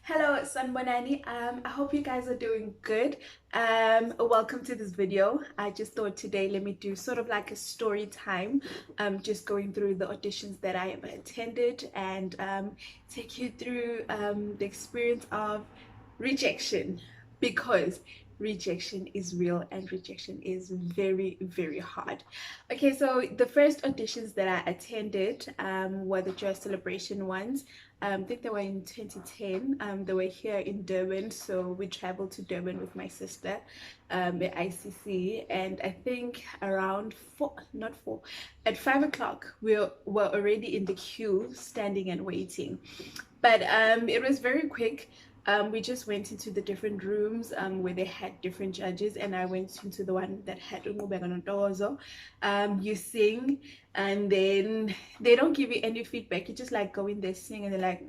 Hello, Sanbonani. I hope you guys are doing good. Welcome to this video. I just thought today let me do sort of like a story time. Just going through the auditions that I have attended and take you through the experience of rejection, because rejection is real and rejection is very, very hard. Okay, so the first auditions that I attended were the Joy Celebration ones. I think they were in 2010. They were here in Durban, so we traveled to Durban with my sister at ICC, and I think around four, not four, at 5 o'clock we were already in the queue, standing and waiting. But it was very quick. We just went into the different rooms where they had different judges, and I went into the one that had Umubegonotozo. You sing, and then they don't give you any feedback. You just like go in there, sing, and they're like,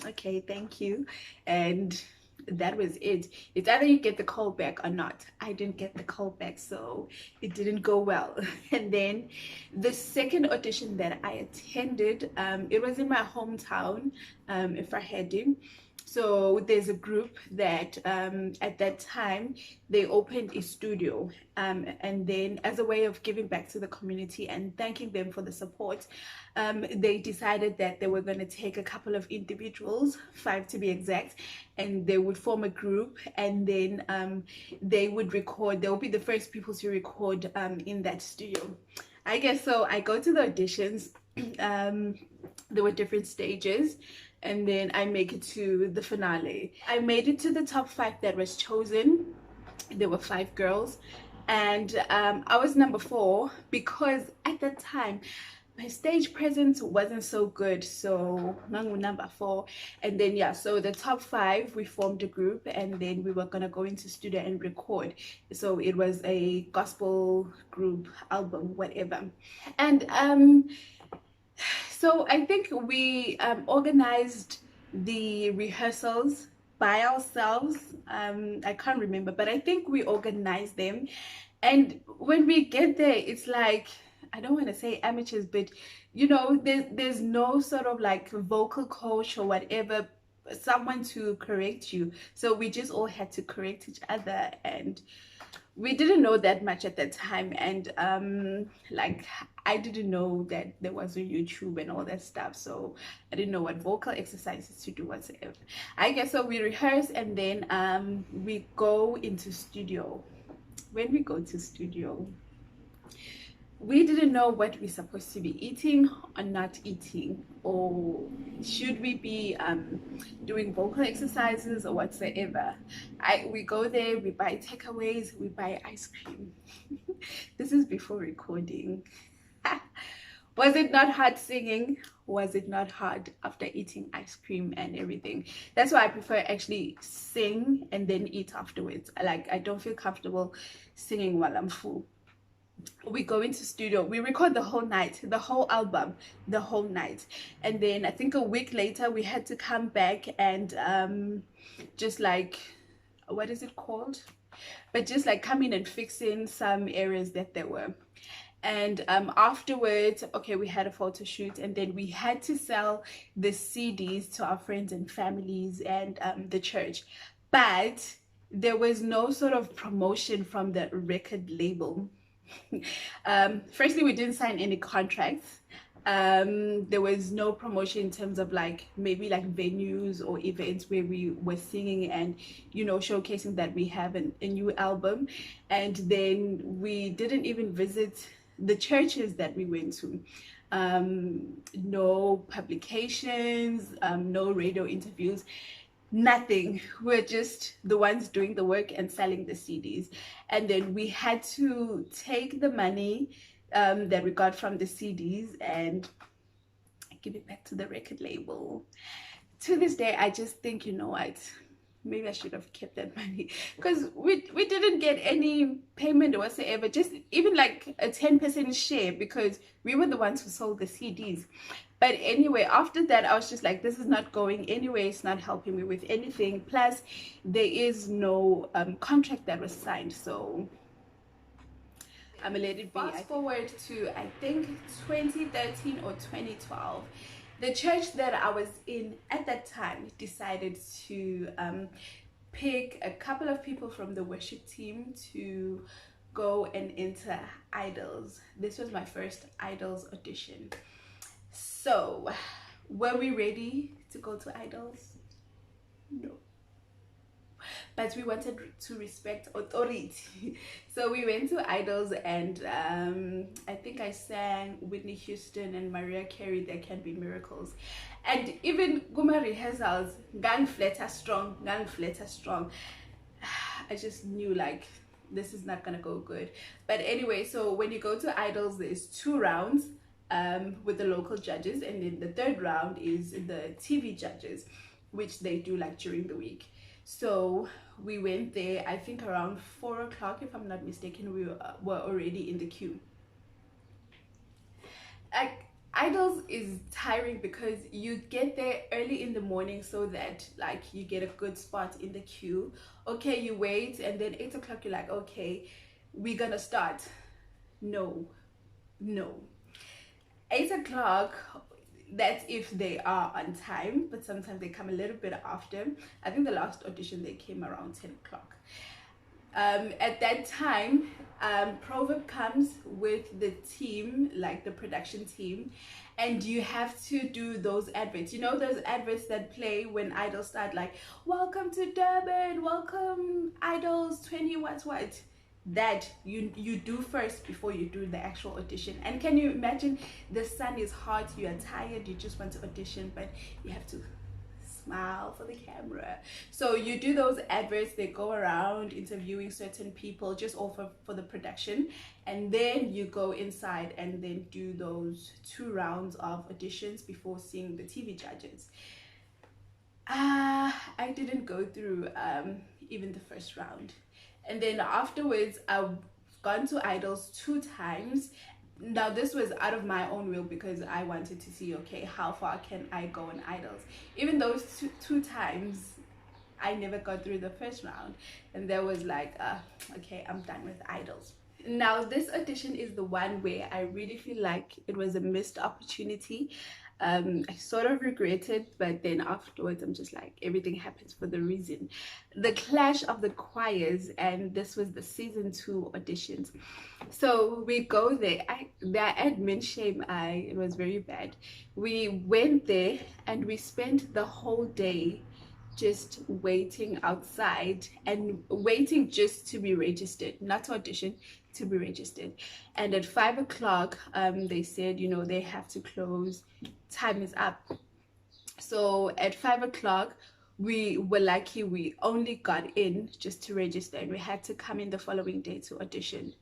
okay, thank you. And that was it. It's either you get the call back or not. I didn't get the call back, so it didn't go well. And then the second audition that I attended, it was in my hometown, Efrahedi. So there's a group that at that time they opened a studio, and then as a way of giving back to the community and thanking them for the support, they decided that they were going to take a couple of individuals, five to be exact, and they would form a group, and then they would record. They'll be the first people to record in that studio. I guess so. I go to the auditions. There were different stages, and then I make it to the finale. I made it to the top five that was chosen. There were five girls, and I was number four because at that time my stage presence wasn't so good, so number four. And then yeah, so the top five, we formed a group, and then we were gonna go into studio and record. So it was a gospel group album, whatever. And so I think we organized the rehearsals by ourselves. I can't remember, but I think we organized them. And when we get there, it's like, I don't want to say amateurs, but you know, there's no sort of like vocal coach or whatever, someone to correct you. So we just all had to correct each other, and we didn't know that much at that time. And like, I didn't know that there was a YouTube and all that stuff, so I didn't know what vocal exercises to do whatsoever. I guess so we rehearse, and then we go into studio. When we go to studio, we didn't know what we're supposed to be eating or not eating, or should we be doing vocal exercises or whatsoever. We go there, we buy takeaways, we buy ice cream. This is before recording. Was it not hard singing? Was it not hard after eating ice cream and everything? That's why I prefer actually sing and then eat afterwards. Like, I don't feel comfortable singing while I'm full. We go into studio, we record the whole night, the whole album, the whole night. And then I think a week later we had to come back and just like, what is it called, but just like come in and fix in some areas that there were. And afterwards, okay, we had a photo shoot, and then we had to sell the CDs to our friends and families and the church. But there was no sort of promotion from the record label. Firstly, we didn't sign any contracts. There was no promotion in terms of like maybe like venues or events where we were singing and, you know, showcasing that we have a new album. And then we didn't even visit the churches that we went to. No publications, no radio interviews, nothing. We're just the ones doing the work and selling the CDs. And then we had to take the money that we got from the CDs and give it back to the record label. To this day, I just think, you know what, maybe I should have kept that money, because we didn't get any payment whatsoever, just even like a 10% share, because we were the ones who sold the CDs. But anyway, after that, I was just like, this is not going anywhere. It's not helping me with anything. Plus, there is no contract that was signed. So I'm gonna let it be. Fast forward to, I think, 2013 or 2012. The church that I was in at that time decided to pick a couple of people from the worship team to go and enter Idols. This was my first Idols audition. So, were we ready to go to Idols? No. But we wanted to respect authority. So we went to Idols, and I think I sang Whitney Houston and Mariah Carey, There Can Be Miracles. And even Guma rehearsals, gang flatter strong, gang flatter strong. I just knew like this is not gonna go good. But anyway, so when you go to Idols, there's 2 rounds with the local judges, and then the third round is the TV judges, which they do like during the week. So we went there, I think around 4 o'clock, if I'm not mistaken. We were already in the queue. Idols is tiring because you get there early in the morning so that like you get a good spot in the queue. Okay, you wait, and then 8 o'clock you're like, okay, we're gonna start. No, no. 8 o'clock, that's if they are on time, but sometimes they come a little bit after. I think the last audition they came around 10 o'clock. At that time, Proverb comes with the team, like the production team, and you have to do those adverts. You know those adverts that play when Idols start, like welcome to Durban, welcome Idols 20 what. That you do first before you do the actual audition. And can you imagine, the sun is hot, you are tired, you just want to audition, but you have to smile for the camera. So you do those adverts, they go around interviewing certain people, just all for the production, and then you go inside and then do those 2 rounds of auditions before seeing the TV judges. I didn't go through even the first round. And then afterwards, I've gone to Idols 2 times. Now this was out of my own will because I wanted to see, okay, how far can I go in Idols. Even those two times, I never got through the first round, and there was like, okay, I'm done with Idols. Now this audition is the one where I really feel like it was a missed opportunity. I sort of regret it, but then afterwards I'm just like, everything happens for the reason. The clash of the choirs, and this was the season 2 auditions. So we go there. The admin shame, it was very bad. We went there and we spent the whole day just waiting outside and waiting just to be registered, not to audition, to be registered. And at 5 o'clock, they said, you know, they have to close, time is up. So at 5 o'clock, we were lucky we only got in just to register, and we had to come in the following day to audition.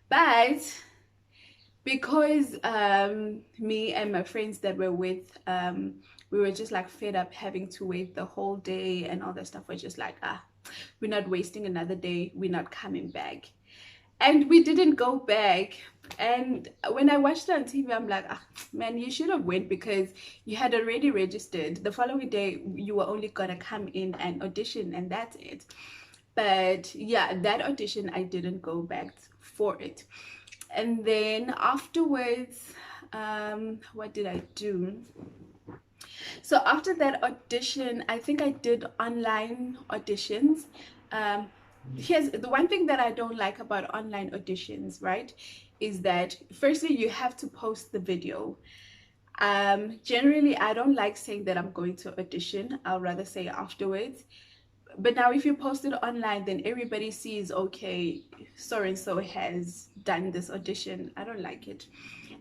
But because me and my friends that were with, we were just like fed up having to wait the whole day and all that stuff. We're just like, we're not wasting another day, we're not coming back. And we didn't go back. And when I watched it on TV, I'm like, man, you should have went, because you had already registered. The following day you were only gonna come in and audition, and that's it. But yeah, that audition I didn't go back for it. And then afterwards, what did I do? So after that audition, I think I did online auditions. Here's the one thing that I don't like about online auditions, right, is that firstly you have to post the video. Generally I don't like saying that I'm going to audition. I'll rather say afterwards. But now if you post it online, then everybody sees, okay, so and so has done this audition. I don't like it.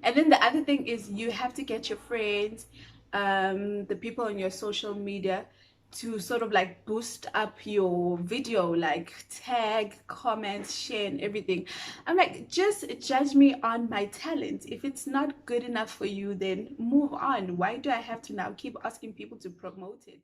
And then the other thing is you have to get your friends, the people on your social media, to sort of like boost up your video, like tag, comment, share, and everything. I'm like, just judge me on my talent. If it's not good enough for you, then move on. Why do I have to now keep asking people to promote it?